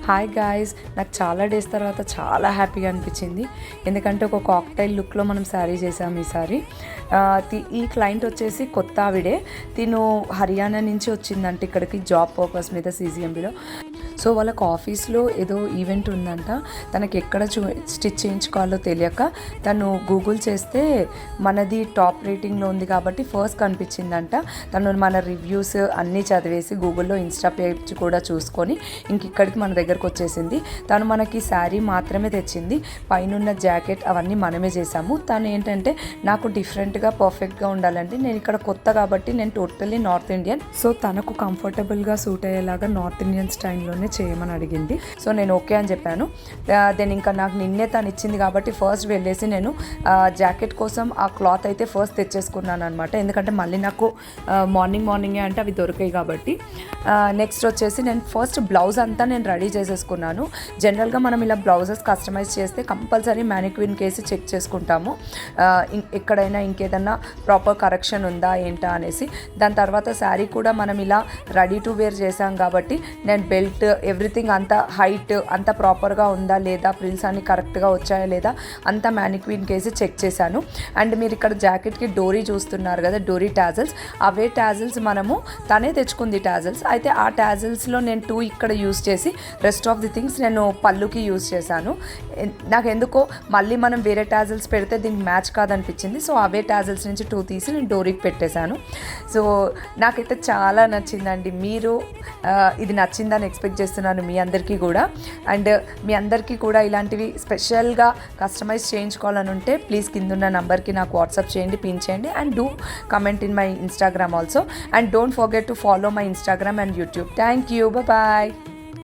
Hi guys, నాకు చాలా days తర్వాత చాలా హ్యాపీగా అనిపించింది. ఎందుకంటే ఒక కాక్టైల్ లుక్లో మనం శారీ చేసాము ఈసారి. ఈ క్లయింట్ వచ్చేసి కొత్త ఆవిడే. తిను హర్యానా నుంచి వచ్చిందంటే ఇక్కడికి జాబ్ పర్పస్ మీద CGMBలో. సో వాళ్ళకు ఆఫీస్లో ఏదో ఈవెంట్ ఉందంట. తనకి ఎక్కడ స్టిచ్ చేయించుకోవాలో తెలియక తను గూగుల్ చేస్తే మనది టాప్ రేటింగ్లో ఉంది కాబట్టి ఫస్ట్ కనిపించిందంట. తను మన రివ్యూస్ అన్నీ చదివేసి గూగుల్లో ఇన్స్టా పేజ్ కూడా చూసుకొని ఇక్కడికి మన దగ్గరకు వచ్చేసింది. తను మనకి శారీ మాత్రమే తెచ్చింది, పైన జాకెట్ అవన్నీ మనమే చేసాము. తను ఏంటంటే నాకు డిఫరెంట్గా పర్ఫెక్ట్గా ఉండాలంటే నేను ఇక్కడ కొత్త కాబట్టి నేను టోటల్లీ నార్త్ ఇండియన్, సో తనకు కంఫర్టబుల్గా సూట్ అయ్యేలాగా నార్త్ ఇండియన్ స్టైల్లోనే చేయమని అడిగింది. సో నేను ఓకే అని చెప్పాను. దెన్ ఇంకా నాకు నిన్నే తను ఇచ్చింది కాబట్టి ఫస్ట్ వెళ్ళేసి నేను జాకెట్ కోసం ఆ క్లాత్ అయితే ఫస్ట్ తెచ్చేసుకున్నాను అనమాట. ఎందుకంటే మళ్ళీ నాకు మార్నింగే అంటే అవి దొరికాయి కాబట్టి. నెక్స్ట్ వచ్చేసి నేను ఫస్ట్ బ్లౌజ్ అంతా నేను రెడీ చేసేసుకున్నాను. జనరల్గా మనం ఇలా బ్లౌజెస్ కస్టమైజ్ చేస్తే కంపల్సరీ మ్యానిక్విన్ కేసి చెక్ చేసుకుంటాము, ఎక్కడైనా ఇంకేదన్నా ప్రాపర్ కరెక్షన్ ఉందా ఏంటా అనేసి. దాని తర్వాత శారీ కూడా మనం ఇలా రెడీ టు వేర్ చేసాం కాబట్టి నేను బెల్ట్ ఎవ్రీథింగ్ అంతా హైట్ అంత ప్రాపర్గా ఉందా లేదా, ప్రిల్స్ అన్ని కరెక్ట్గా వచ్చాయా లేదా అంతా మ్యానిక్విన్ కేసి చెక్ చేశాను. అండ్ మీరు ఇక్కడ జాకెట్కి డోరీ చూస్తున్నారు కదా, డోరీ టాజల్స్, అవే టాజల్స్ మనము తనే తెచ్చుకుంది టాజల్స్. అయితే ఆ టాజల్స్లో నేను 2 ఇక్కడ యూస్ చేసి రెస్ట్ ఆఫ్ ది థింగ్స్ నేను పళ్ళుకి యూస్ చేశాను. నాకు ఎందుకో మళ్ళీ మనం వేరే టాజల్స్ పెడితే దీనికి మ్యాచ్ కాదనిపించింది. సో అవే టాజల్స్ నుంచి 2 తీసి నేను డోరీకి పెట్టేశాను. సో నాకైతే చాలా నచ్చిందండి. మీరు ఇది నచ్చిందని ఎక్స్పెక్ట్ చేస్తున్నాను మీ అందరికీ కూడా. అండ్ మీ అందరికీ కూడా ఇలాంటివి స్పెషల్గా కస్టమైజ్ చేయించుకోవాలని ఉంటే ప్లీజ్ కిందున్న నంబర్కి నాకు వాట్సాప్ చేయండి, పిన్ చేయండి. And do comment in my Instagram also. And don't forget to follow my Instagram and YouTube. Thank you, bye.